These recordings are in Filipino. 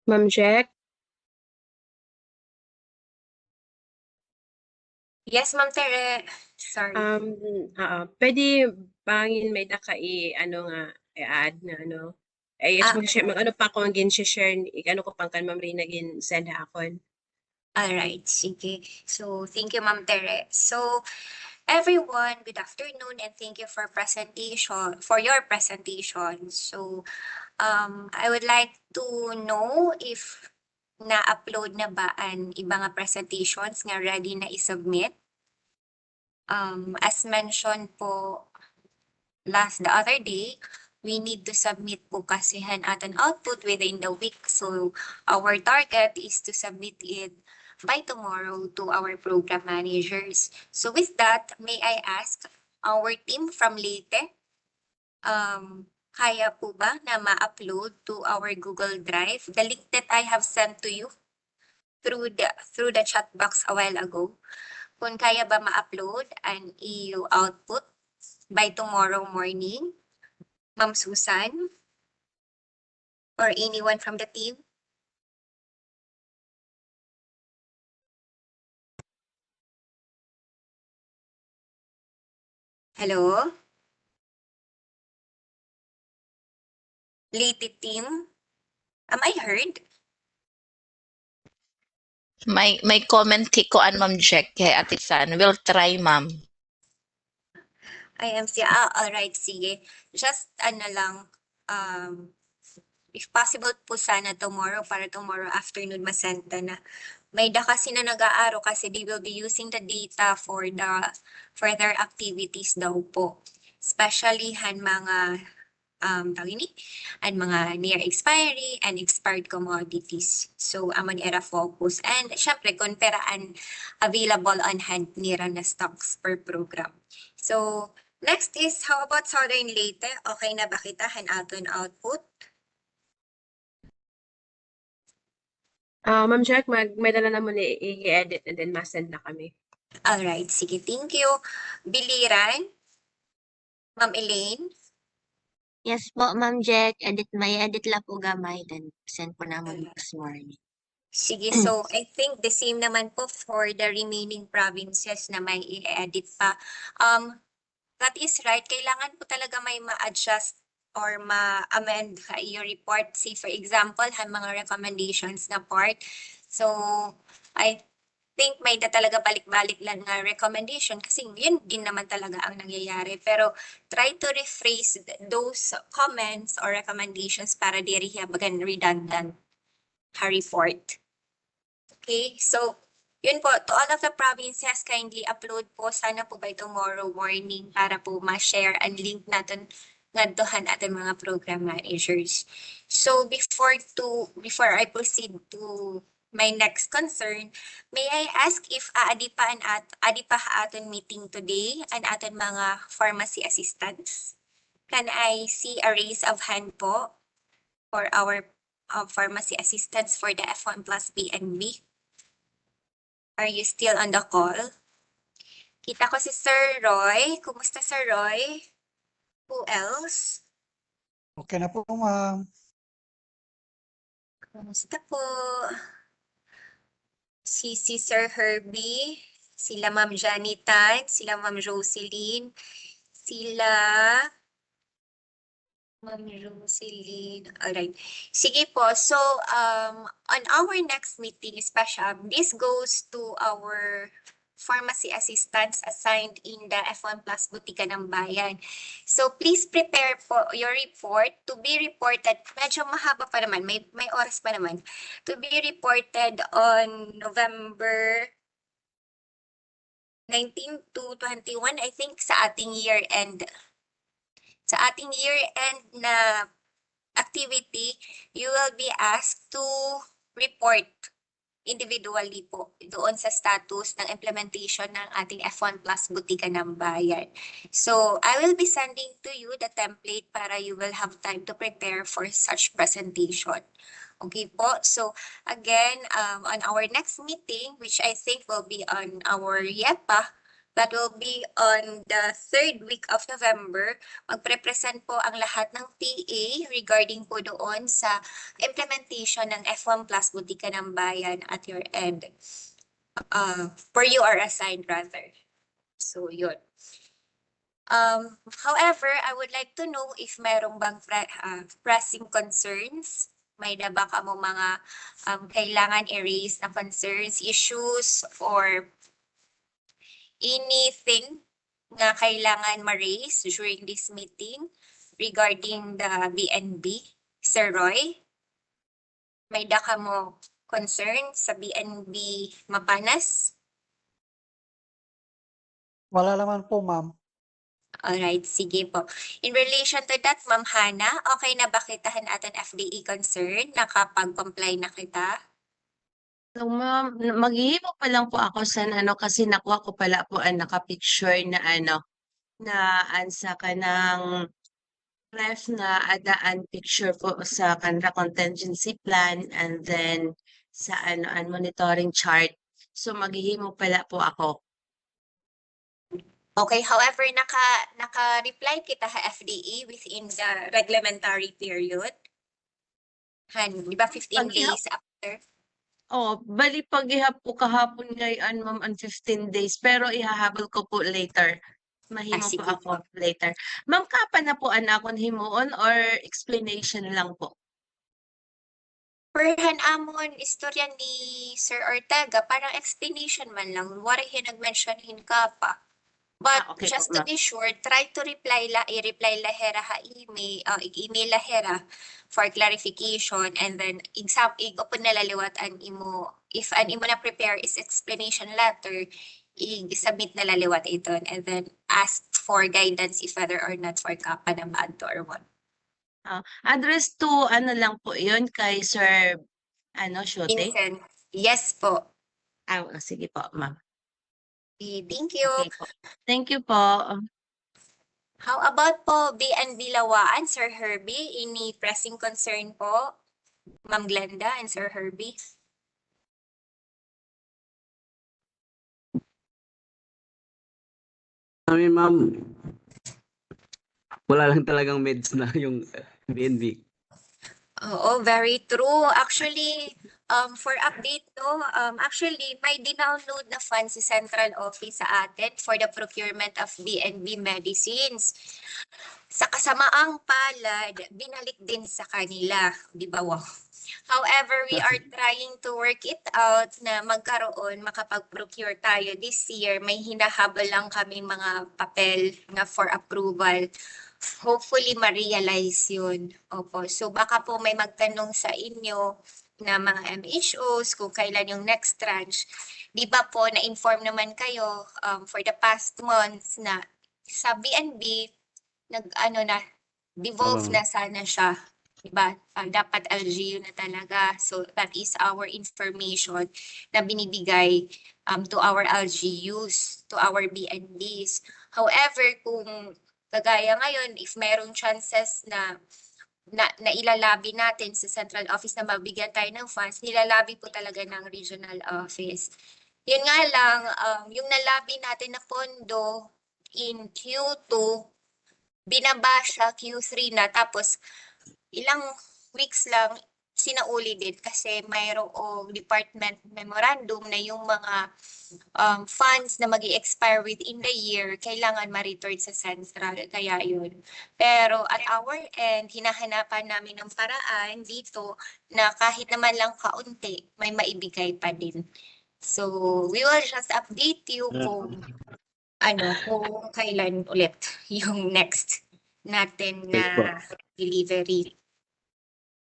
Ma'am Jack, Yes, Ma'am Tere. Sorry. um, puwede bangin may daka ano nga, i-add na ano, ay yes mag-share Alright. mag-ano pa ako ang gin-she-share i-ano ko pang kan Ma'am Rina gin-send akon. Alright, sige. So, thank you, Ma'am Tere. So, everyone, good afternoon and thank you for your presentation. So, I would like to know if na-upload na ba ang ibang nga presentations nga ready na i-submit? As mentioned po the other day, we need to submit po kasihan at an output within the week. So our target is to submit it by tomorrow to our program managers. So with that, may I ask our team from Leyte, kaya po ba na ma-upload to our Google Drive the link that I have sent to you through the chat box a while ago? Kung kaya ba ma-upload and i-output by tomorrow morning? Ma'am Susan or anyone from the team? Hello? Lady team? Am I heard? May comment ko Ma'am Jack kay Ate San. We'll try, ma'am. Alright, sige. Just ano lang, um, if possible po sana tomorrow para tomorrow afternoon masenta na. May da kasi na nag-aaro kasi they will be using the data for the further activities daw po. Especially mga tawag ini, and mga near expiry and expired commodities. So, amon era focus. And syempre, kung peraan available on hand nira na stocks per program. So, next is, how about Southern Leyte? Okay na ba kita aton output? Ma'am Jack may dala naman i-edit and then ma-send na kami. Alright, sige, thank you. Biliran? Ma'am Elaine? Yes po, Ma'am Jack. May edit lang po gamay. Then send po naman this morning. Sige, so I think the same naman po for the remaining provinces na may i-edit pa. That is right. Kailangan po talaga may ma-adjust or ma-amend your report. Say for example, mga recommendations na part. So, I think may talaga balik-balik lang na recommendation kasi yun din naman talaga ang nangyayari. Pero try to rephrase those comments or recommendations para di bagan redundant report. Okay, so yun po, to all of the provinces, kindly upload po sana po by tomorrow morning para po ma-share and link natin ngadtohan ating mga program managers. So before I proceed to my next concern, may I ask if adi pa aton meeting today and aton mga pharmacy assistants? Can I see a raise of hand po for our pharmacy assistants for the F1 plus BNB? Are you still on the call? Kita ko si Sir Roy. Kumusta, Sir Roy? Who else? Okay na po, ma'am. Kumusta po? Si Sir Herbie, sila Ma'am Janitan, sila Ma'am Jocelyn, sila Ma'am Jocelyn. Alright. Sige po. So, on our next meeting special, this goes to our pharmacy assistants assigned in the F1 Plus Butika ng Bayan. So, please prepare po your report to be reported. Medyo mahaba pa naman. May oras pa naman. To be reported on November 19 to 21, I think, sa ating year-end. Sa ating year-end na activity, you will be asked to report individually po doon sa status ng implementation ng ating F1 Plus Butika ng Bayan. So, I will be sending to you the template para you will have time to prepare for such presentation. Okay po. So, again, on our next meeting, which I think will be on our YEPA That will be on the 3rd week of November. Magpre-present po ang lahat ng PA regarding po doon sa implementation ng F1 Plus Butika ng Bayan at your end. Per you are assigned rather. So, yun. However, I would like to know if merong bang pressing concerns. May na ba ka mo mga kailangan i-raise na concerns, issues, or anything na kailangan ma-raise during this meeting regarding the BNB? Sir Roy, may da ka mo concern sa BNB Mapanas? Wala naman po, ma'am. Alright, sige po. In relation to that, Ma'am Hana, okay na ba kitahan atin FDE concern? Nakapag-comply na kita? So ma'am, maghihimo pa lang po ako sa kasi nakuha ko pala po ang naka-picture na na ansa ka ng ref na adaan picture po sa kanila contingency plan and then sa ang monitoring chart. So maghihimo pala po ako. Okay, however, naka-reply kita ha FDE within the reglementary period. Di ba 15 days after? Oh, bali paghihap po kahapon ngayon ma'am ang 15 days pero ihahabol ko po later. Mahimo sige po ako later. Ma'am, kapa na po anakon himuon or explanation lang po? Perhan amon istorya ni Sir Ortega, parang explanation man lang. Wari nag-mention hin ka pa. But Okay po, just to ma'am. be sure, try to i-reply lahera ha email lahera for clarification, and then i-open na laliwatan imo, if an imo na prepare is explanation letter, i-submit na laliwat ito, and then ask for guidance if whether or not for kapa na maadto or what. Address to lang po yun kay Sir Shote? Vincent, yes po. Sige po, ma'am. Thank you. Okay po. Thank you po. How about po BNB Lawaan, Sir Herbie? Any pressing concern po? Ma'am Glenda and Sir Herbie? Ma'am, wala lang talagang meds na yung BNB. Oo, very true. Actually, for update no, actually may dinownload na funds si Central Office sa atin for the procurement of BNB medicines. Sa kasamaang palad, binalik din sa kanila, di ba? Wow. However, we are trying to work it out na makapag-procure tayo this year. May hinahabol lang kami mga papel na for approval. Hopefully, ma-realize yun. Opo. So, baka po may magtanong sa inyo na mga MHOs kung kailan yung next tranche. Di ba po, na-inform naman kayo for the past months na sa BNB, devolve na sana siya. Diba? Dapat LGU na talaga. So, that is our information na binibigay to our LGUs, to our BNBs. However, kung kagaya ngayon, if mayroong chances na ilalabi natin sa central office na mabigyan tayo ng funds, nilalabi po talaga ng regional office. Yun nga lang, yung nalabi natin na pondo in Q2, binaba siya Q3 na, tapos ilang weeks lang sinauli din kasi mayroong department memorandum na yung mga funds na mag-i-expire within the year, kailangan ma-return sa central. Kaya yun. Pero at our end, hinahanapan namin ng paraan dito na kahit naman lang kaunti, may maibigay pa din. So, we will just update you kung kung kailan ulit yung next natin na delivery.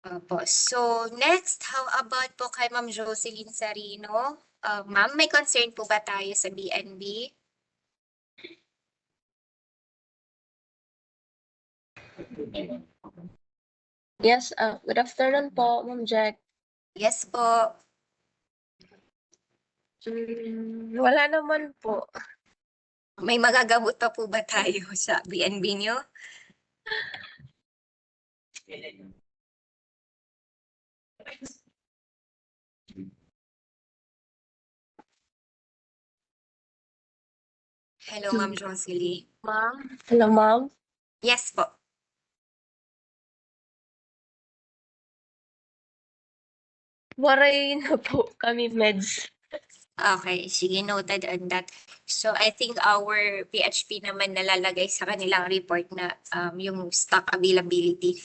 Opo. So, next, how about po kay Ma'am Jocelyn Sarino? Ma'am, may concern po ba tayo sa BNB? Yes, good afternoon po, Ma'am Jack. Yes po. Wala naman po. May magagamot pa po ba tayo sa BNB nyo? Hello, Ma'am Jocelyn. Ma'am? Hello, ma'am? Yes po. Waray na po kami meds. Okay, sige, noted on that. So I think our PHP naman nalalagay sa kanilang report na yung stock availability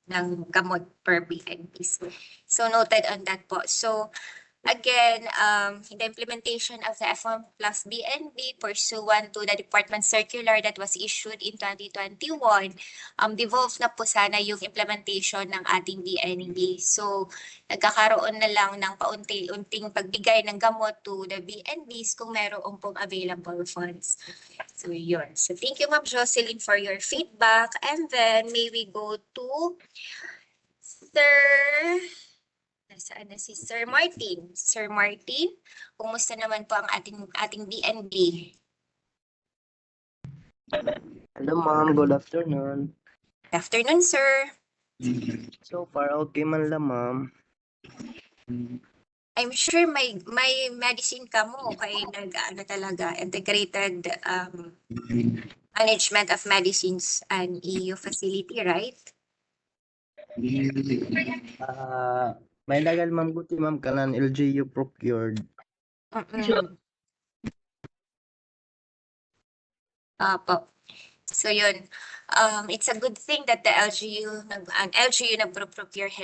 ng gamot per BNPs. So noted on that po. So again, the implementation of the F1 plus BNB pursuant to the department circular that was issued in 2021, devolve na po sana yung implementation ng ating BNB. So, nagkakaroon na lang ng paunti-unting pagbigay ng gamot to the BNBs kung meron pong available funds. So, yun. So, thank you, Ma'am Jocelyn, for your feedback. And then, may we go to Nasaan na si Sir Martin? Sir Martin, kumusta naman po ang ating BNB? Hello ma'am, good afternoon. Good afternoon, sir. So far, okay man lang ma'am. I'm sure may medicine ka mo kay talaga integrated management of medicines and EU facility, right? May dagal ma'am guti ma'am kanan LGU procured. Apo. So yun, it's a good thing that the LGU nag-procure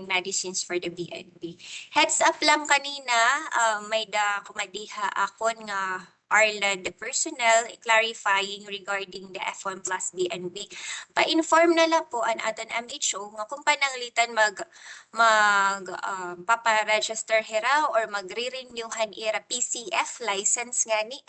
medicines for the BNB. Heads up lang kanina, may kumadiha akon nga Arla, the personnel clarifying regarding the F1 plus BNB. Pa-inform na lang po ang aton MHO nga kung pananglitan papa-register hira or magre-renewhan ira PCF license nga ni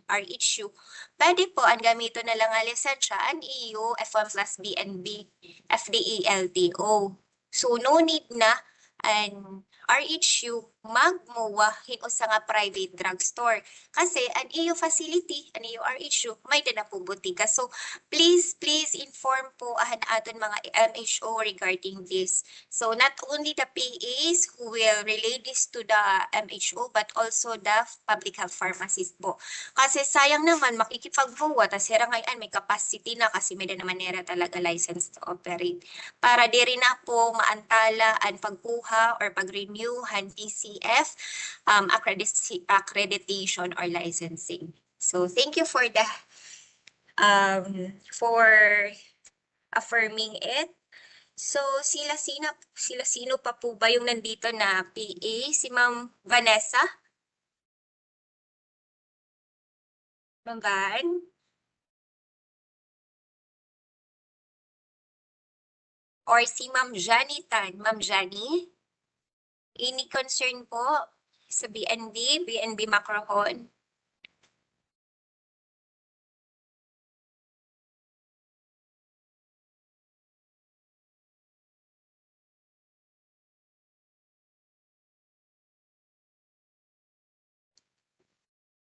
RHU. Pwede po ang gamito na lang nga lisensya ang EU F1 plus BNB FDE-LTO. So no need na ang RHU magmuwa sa nga private drugstore. Kasi ang EU facility, ang EU RHU, may dinapubutika. So please inform po ang aton mga MHO regarding this. So not only the PAs who will relay this to the MHO but also the public health pharmacist po. Kasi sayang naman makikipag-vote tas hira ngayon may capacity na kasi may naman nila talaga license to operate. Para di rin na po maantala ang pagkuha or pag-renew han PCF accreditation or licensing. So thank you for the for affirming it. So sila sino pa po ba yung nandito na PA? Si Ma'am Vanessa? Ma'am Van? Or si Ma'am Janie Tan? Ma'am Janie? Any concern po sa BNB Macrohon?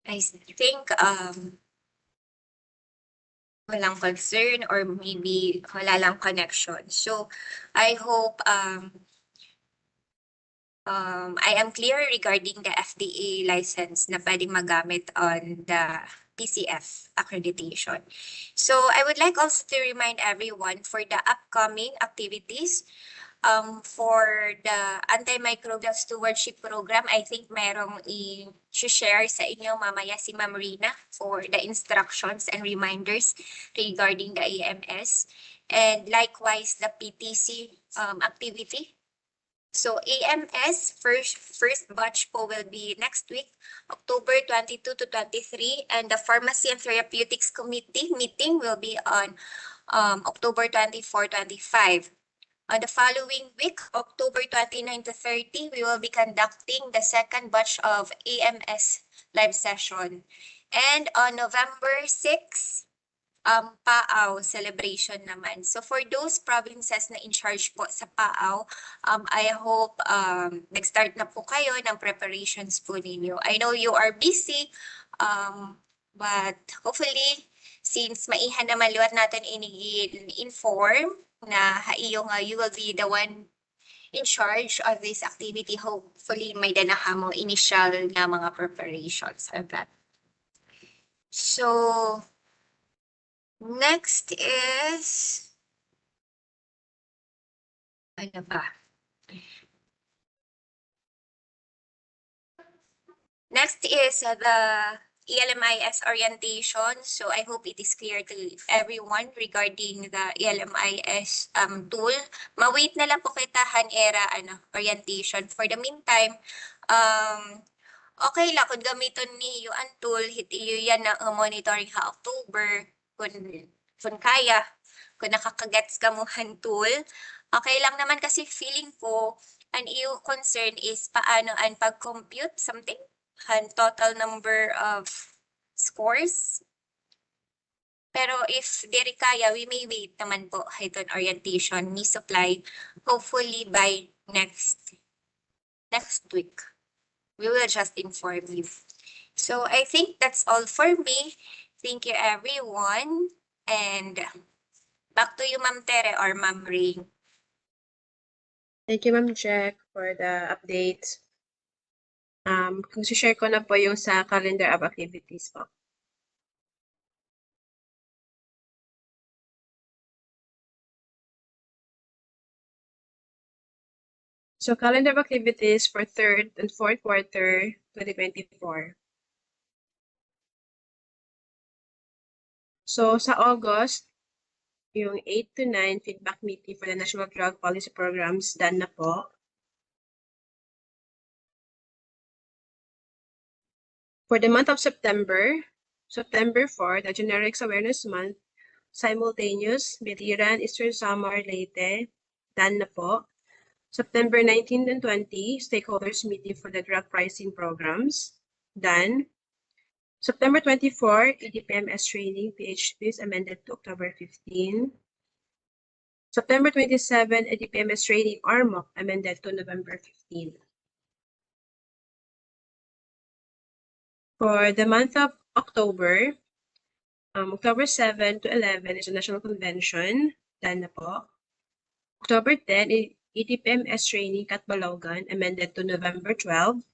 I think walang concern or maybe wala lang connection. So I hope I am clear regarding the FDA license na pwedeng magamit on the PCF accreditation. So I would like also to remind everyone for the upcoming activities for the antimicrobial stewardship program, I think merong i-share sa inyo mamaya si Ma'am Rina for the instructions and reminders regarding the AMS. And likewise, the PTC activity. So AMS, first batch po will be next week, October 22 to 23, and the Pharmacy and Therapeutics Committee meeting will be on October 24-25. On the following week, October 29 to 30, we will be conducting the second batch of AMS live session. And on November 6, PAAW celebration naman. So for those provinces na in charge po sa PAAW, I hope nag-start na po kayo ng preparations po ninyo. I know you are busy, but hopefully, since maihan naman liwat natin inform na you will be the one in charge of this activity. Hopefully, may danaha mo initial na mga preparations of that. So, next is, ano ba? Next is the ELMIS orientation. So I hope it is clear to everyone regarding the ELMIS tool. Ma-wait na lang po kita Han-era orientation. For the meantime, okay lang kung gamiton niyo ang tool, hitiyo yan na monitoring ha October, kung kaya, kung nakakagets ka mo han tool. Okay lang naman kasi feeling ko, ang iyo concern is paano ang pag-compute something, han total number of scores. Pero if diri kaya, we may wait naman po hiton orientation ni supply, hopefully by next week. We will just inform you. So I think that's all for me. Thank you everyone. And back to you, Ma'am Tere or Ma'am Ray. Thank you, Ma'am Jack, for the updates. Kung share ko na po yung sa calendar of activities po. So calendar of activities for third and fourth quarter 2024. So sa August, yung 8 to 9 feedback meeting for the National Drug Policy Programs done na po. For the month of September 4, the Generics Awareness Month, simultaneous, Biliran, Eastern Samar, Leyte, done na po. September 19 and 20, stakeholders meeting for the drug pricing programs, done. September 24, EDPMS training, PHPs amended to October 15. September 27, EDPMS training, RMOC amended to November 15. For the month of October, October 7 to 11 is a national convention, done na po. October 10, EDPMS training, Catbalogan, amended to November 12.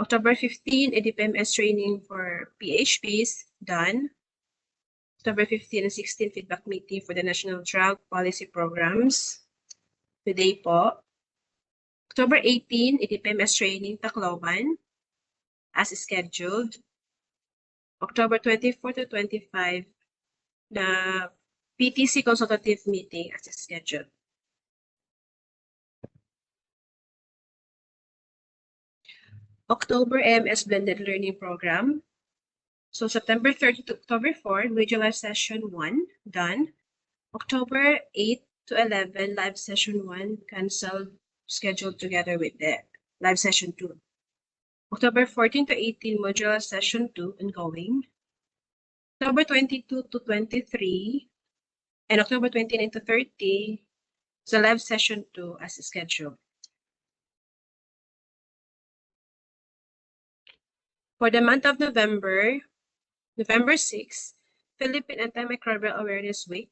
October 15, EDPMS training for PHPs, done. October 15 and 16, feedback meeting for the National Drug Policy Programs, today po. October 18, EDPMS training, Tacloban, as scheduled. October 24 to 25, the PTC consultative meeting as scheduled. October AMS Blended Learning Program. So September 30 to October 4, Visualize Session 1, done. October 8 to 11, Live Session 1, cancelled, scheduled together with the Live Session 2. October 14 to 18, Modular Session 2, ongoing. October 22 to 23, and October 29 to 30, the Live Session 2 as scheduled. For the month of November 6, Philippine Antimicrobial Awareness Week,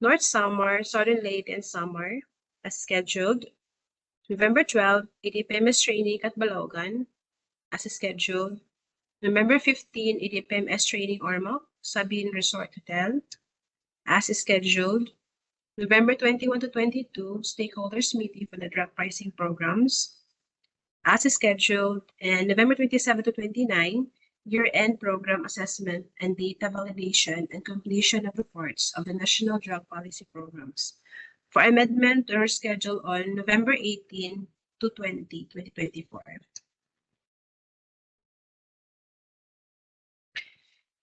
North Samar, Southern Leyte, and Samar, as scheduled. November 12, EDPMS training at Balogan, as scheduled. November 15, EDPMS training Ormoc, Sabine Resort Hotel, as scheduled. November 21 to 22, stakeholders meeting for the drug pricing programs, as scheduled. And November 27 to 29, year-end program assessment and data validation and completion of reports of the National Drug Policy Programs for amendment or schedule on November 18 to 20, 2024.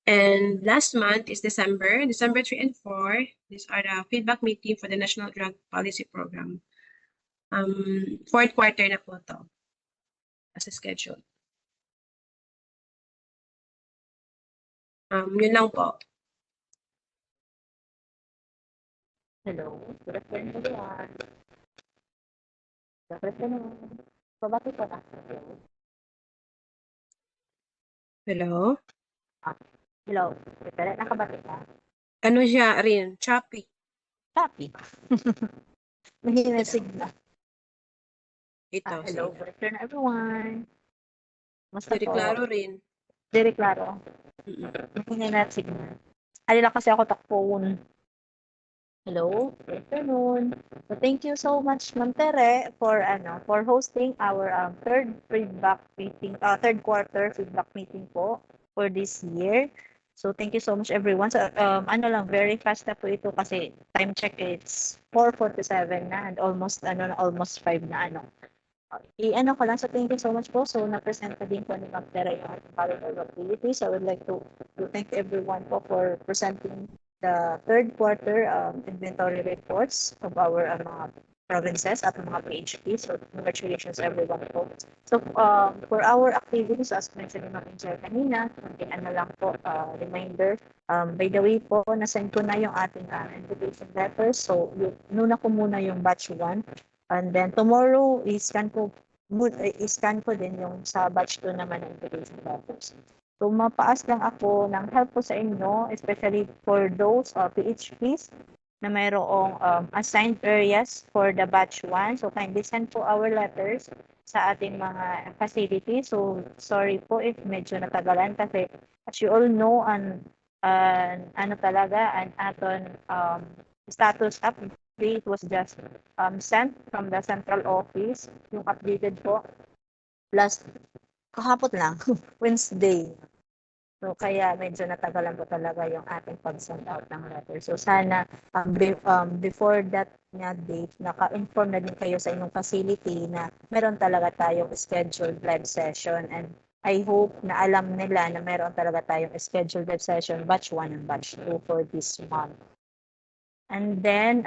And last month is December 3 and 4. These are the feedback meeting for the National Drug Policy Program. Fourth quarter na po to, as scheduled. Yun lang po. Hello, good afternoon everyone. Good afternoon. Babati po na. Hello? Hello, pero nakabati ka? Ano siya, Rin? Choppy. Happy. Mahina signal. Ito. Hello, good afternoon everyone. Musta Very po? klaro rin. Diri klaro. Hindi na signal. Alila kasi ako takpon. Hello, good afternoon. So thank you so much, Ma'am Tere, for hosting our third third quarter feedback meeting po for this year. So thank you so much everyone. So very fast na po ito kasi time check it's 4:47 na and almost 5 na ko lang. So thank you so much po. So na-present na din po ni Ma'am Tere yung calendar activities. I would like to thank everyone po for presenting the third quarter inventory reports of our mga provinces at mga PHP. So congratulations everyone po. So for our activities, as mentioned ni Ma'am Angel kanina, lang po, reminder, by the way po, nasend ko na yung ating invitation letters. So nuna ko muna yung batch 1. And then tomorrow, i-scan ko din yung sa batch 2 naman ng invitation letters. So, mapaas lang ako ng help po sa inyo, especially for those PHPs na mayroong assigned areas for the batch 1. So, kindly send po our letters sa ating mga facilities. So, sorry po if medyo natagalan kasi as you all know, an aton status update was just sent from the central office. Yung updated po last kahapon lang, Wednesday. So, kaya medyo natagalan po talaga yung ating pag-send out ng letter. So, sana before that nga date, naka-inform na din kayo sa inyong facility na meron talaga tayong scheduled live session. And I hope na alam nila na meron talaga tayong scheduled live session, batch 1 and batch 2 for this month. And then,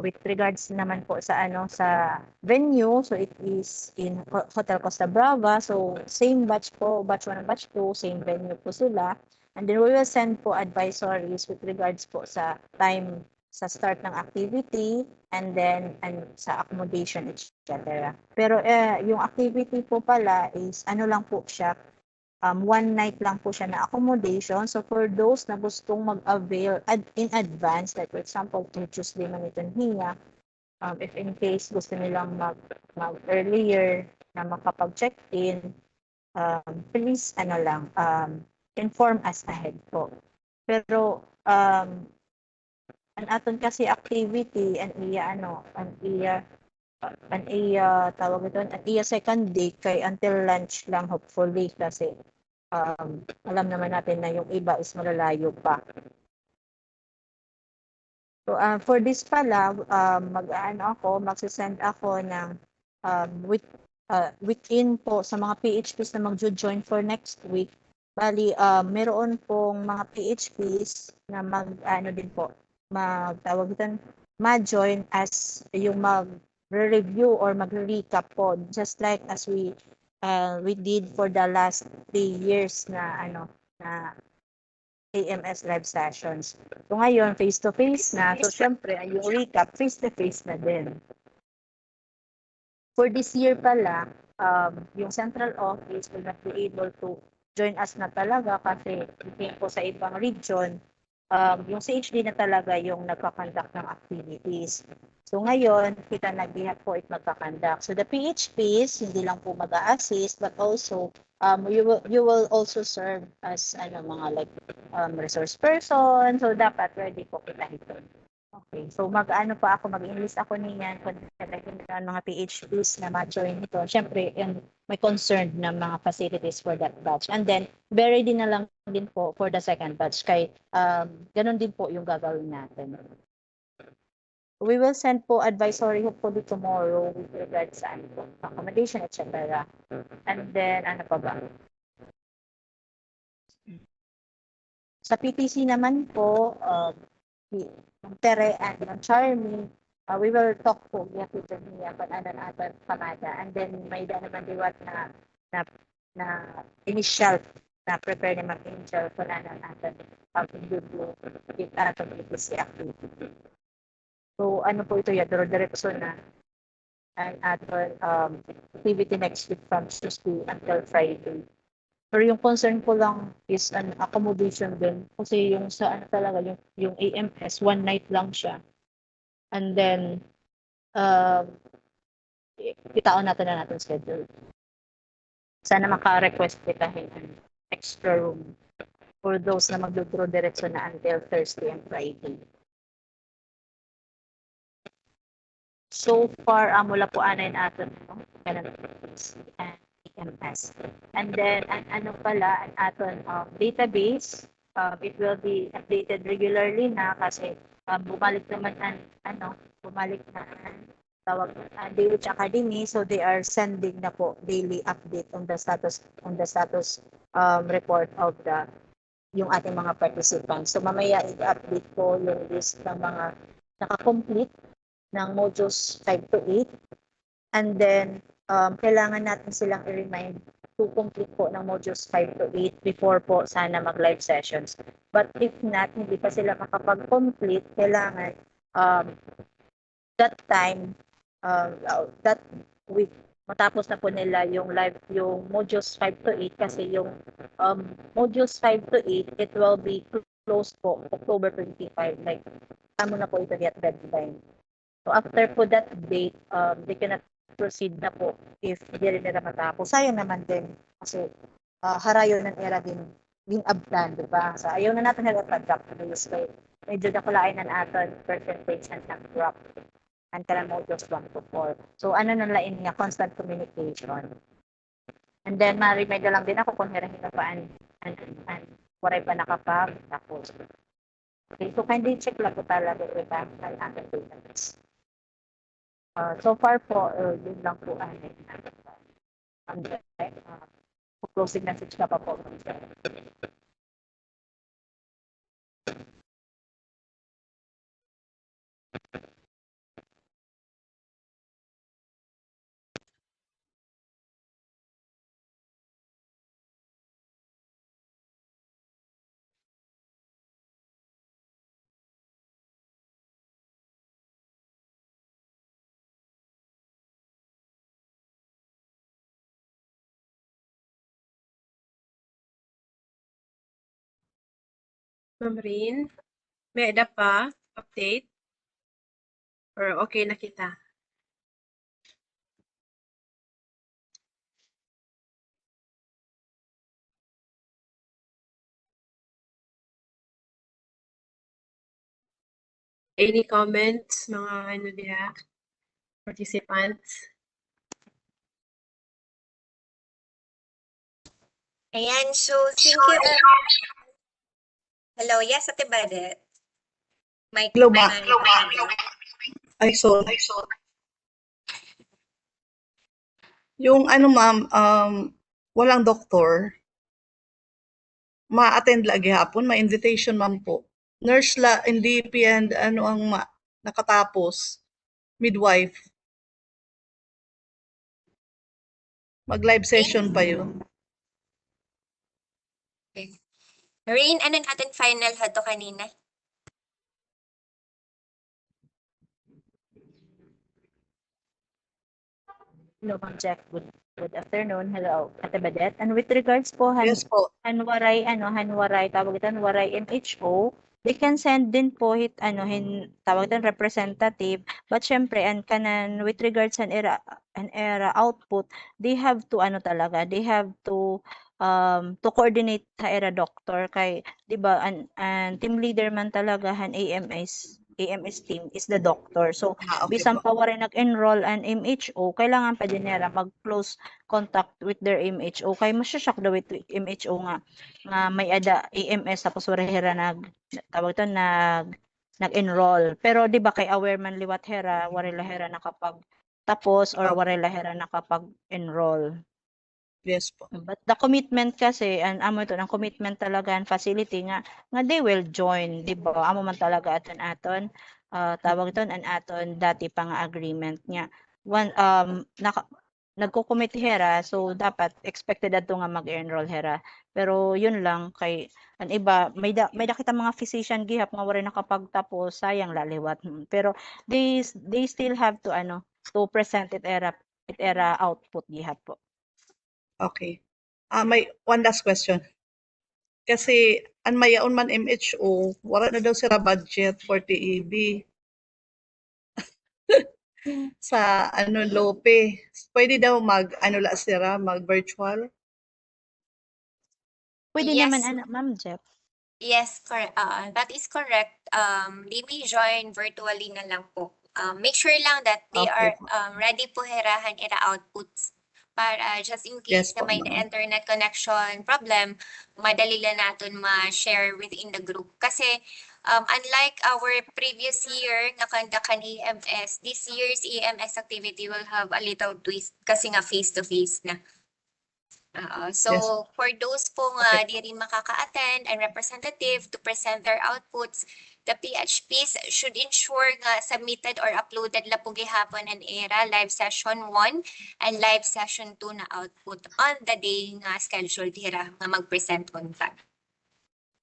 with regards naman po sa sa venue, so it is in Hotel Costa Brava. So same batch po, batch 1 and batch 2, same venue po sila. And then we will send po advisories with regards po sa time sa start ng activity and then sa accommodation, etc. Pero yung activity po pala is lang po siya, one night lang po siya na accommodation. So for those na gustong mag-avail in advance, like for example, to Tuesday Maniton Hiya, if in case gusto nilang mag-earlier na makapag-check-in, please inform us ahead po. Pero an aton kasi activity and tawag ito, an second day kay until lunch lang hopefully kasi alam naman natin na yung iba is malalayo pa. So for this pala, magsisend ako ng within po sa mga PHPs na mag-join for next week. Bali, meron pong mga PHPs na ma-join as yung mag-review or mag-recap po, just like as we did for the last 3 years na AMS live sessions. So ngayon, face-to-face na. So syempre, yung recap, face-to-face na din. For this year pala, yung central office will not be able to join us na talaga kasi po sa ibang region, yung CHD na talaga yung nagkakandak ng activities. So ngayon, kita nag-ihat po it magkakandak. So the PHPs, hindi lang po mag-a-assist, but also you will also serve as mga resource person. So dapat ready po kita ito. Okay, so mag-enlist ako niyan kung mga PHPs na ma-join ito. Siyempre, may concerned na mga facilities for that batch. And then, very din na lang din po for the second batch. Kay ganun din po yung gagawin natin. We will send po advisory hopefully tomorrow with regards sa accommodation, etc. And then, pa ba? Sa PTC naman po, Tere and Charmy, we will talk po with niya kung natin pamada. And then, may naman diwat na initial na prepare ni Ma'am Angel kung natin pag-review with ating PTC activity. So, po ito yan, diretso na ang ating activity next week from Tuesday until Friday. Pero yung concern ko lang is an accommodation din. Kasi yung sa talaga, yung AMS, one night lang siya. And then, kitaon natin schedule. sana maka-request kita extra room for those na magdudro diretso na until Thursday and Friday. So far, mula po anay natin, no? And EMS. And then, ano pala, ang aton database, it will be updated regularly na kasi bumalik naman bumalik na tawag DH Academy, so they are sending na po daily update on the status report of yung ating mga participants. So mamaya i-update ko yung list ng mga naka-complete ng modules 5 to 8. And then, kailangan natin silang i-remind to complete po ng modules 5 to 8 before po sana mag-live sessions. But if not, hindi pa sila makapag-complete, kailangan that time, that week, matapos na po nila yung modules 5 to 8 kasi yung modules 5 to 8, it will be closed po October 25. Like, tamo na po ito at deadline. So after po that date, they cannot proceed na po if hindi rin nila matapos. Sayang naman din kasi harayo ng era din abdan, di ba? So ayaw na natin nag-drop na use kayo. Medyo nakulain na natin percentage ng drop and kanan modules 1 to 4. So ano nang lain nga, constant communication. And then ma-remind lang din ako kung hirahin na pa waray pa nakapag-tapos. Okay, so kindly check lang po talaga yung ating database. So far po, yun lang po closing message na pa po. Ma'am Rin, may ada pa update? Or okay na kita? Any comments, mga participants? Ayan, so thank you. Hello, yes, Ate Badet. Hello, ma'am. Ay, sorry. Yung ma'am, walang doktor, ma-attend lagi hapon, ma-invitation ma'am po. Nurse la, NDP and nakatapos, midwife. Mag-live session pa yun. Okay. Rain, ano natin final hato kanina? Hello, Ma'am Jack. Good afternoon. Hello, Ate Badet. And with regards po, Yes po. Hanwaray, tawag ito, Hanwaray MHO, they can send din po tawag ito, representative. But syempre, with regards an era output, they have to, they have to coordinate sa era doctor kay, di ba, and team leader man talaga, AMS team is the doctor. So, Okay bisan po. pa wala nag-enroll an MHO, kailangan pa din nila mag-close contact with their MHO. Kay masyashock daw with MHO nga may ada AMS tapos wala hera nag-enroll. Pero di ba kay aware man liwat hera, wala hera nakapag-tapos or wala hera nakapag-enroll. Yes po. But the commitment kasi, ang commitment talaga ang facility nga they will join, di ba? Amo man talaga aton tawag ito, an aton dati pa nga agreement niya. Nagko-commit hera, so dapat expected ato nga mag-enroll hera. Pero yun lang, kay ang iba, may nakita mga physician gihap nga wala nakapagtapos, sayang laliwat. Pero they still have to to present it era output gihap po. Okay. May one last question. Kasi ang mayaon man MHO, wala na daw sila budget for TEB. sa Lope. Pwede daw mag-virtual. Pwede Yes. naman, Ma'am Jeff. Yes, correct. That is correct. They may join virtually na lang po. Make sure lang that they Okay are ready po hirahan ira outputs para just in Yes case na po, may ma'am. internet connection problem, madali lang natin ma-share within the group. Kasi unlike our previous year na kandakan EMS, this year's EMS activity will have a little twist kasi nga face-to-face na. So, Yes. for those po nga di rin makaka-attend and representative to present their outputs, the PHPs should ensure nga submitted or uploaded la po gihapon and era live session 1 and live session 2 na output on the day nga scheduled hira nga mag-present on that.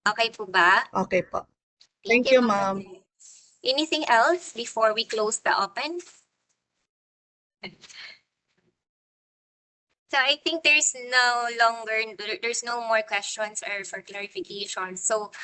Okay po ba? Okay po. Thank you, ma'am. Anything else before we close the open? So I think there's no more questions or for clarification. So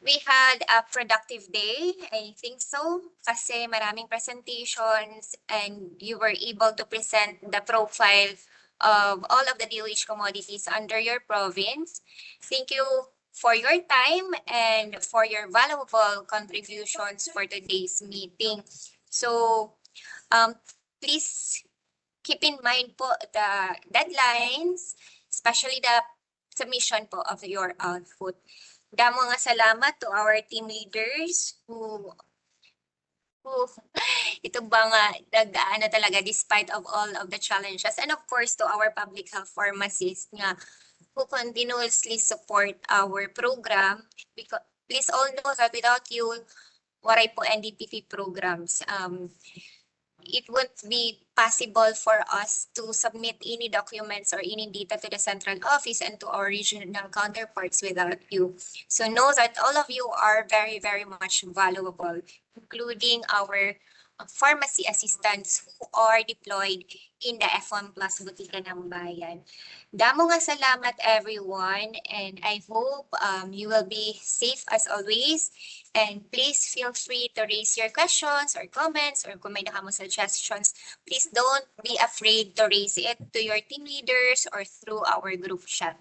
we had a productive day, I think so, kasi maraming presentations and you were able to present the profile of all of the DOH commodities under your province. Thank you for your time and for your valuable contributions for today's meeting. So please keep in mind po the deadlines, especially the submission po of your output. Damo nga salamat to our team leaders who ito ba nga nagdaan na talaga despite of all of the challenges, and of course to our public health pharmacists nga who continuously support our program, because please all know that without you, waray po NDPP programs. It won't be possible for us to submit any documents or any data to the central office and to our regional counterparts without you. So know that all of you are very, very much valuable, including our pharmacy assistants who are deployed in the F1 Plus Butika ng Bayan. Damo nga salamat everyone, and I hope you will be safe as always. And please feel free to raise your questions or comments, or kung may nakamo suggestions, please don't be afraid to raise it to your team leaders or through our group chat.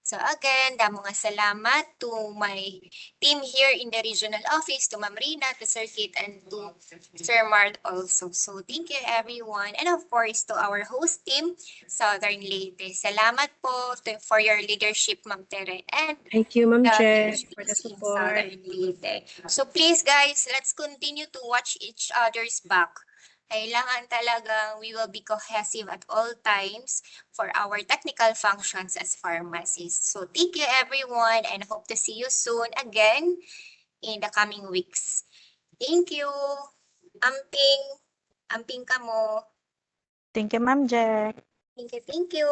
So again, damo nga salamat to my team here in the regional office, to Ma'am Rina, to Sir Kit, and to Sir Mart also. So thank you everyone. And of course, to our host team, Southern Leyte. Salamat po for your leadership, Ma'am Tere, and Thank you, Ma'am the Jeff, for the PHPs in support. Southern Leyte. So please guys, let's continue to watch each other's back. Kailangan talagang we will be cohesive at all times for our technical functions as pharmacists. So thank you everyone, and hope to see you soon again in the coming weeks. Thank you. Amping ka mo. Thank you, Ma'am Jack. Thank you.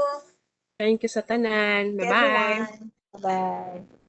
Thank you sa tanan. Thank you, Bye-bye. everyone. Bye-bye.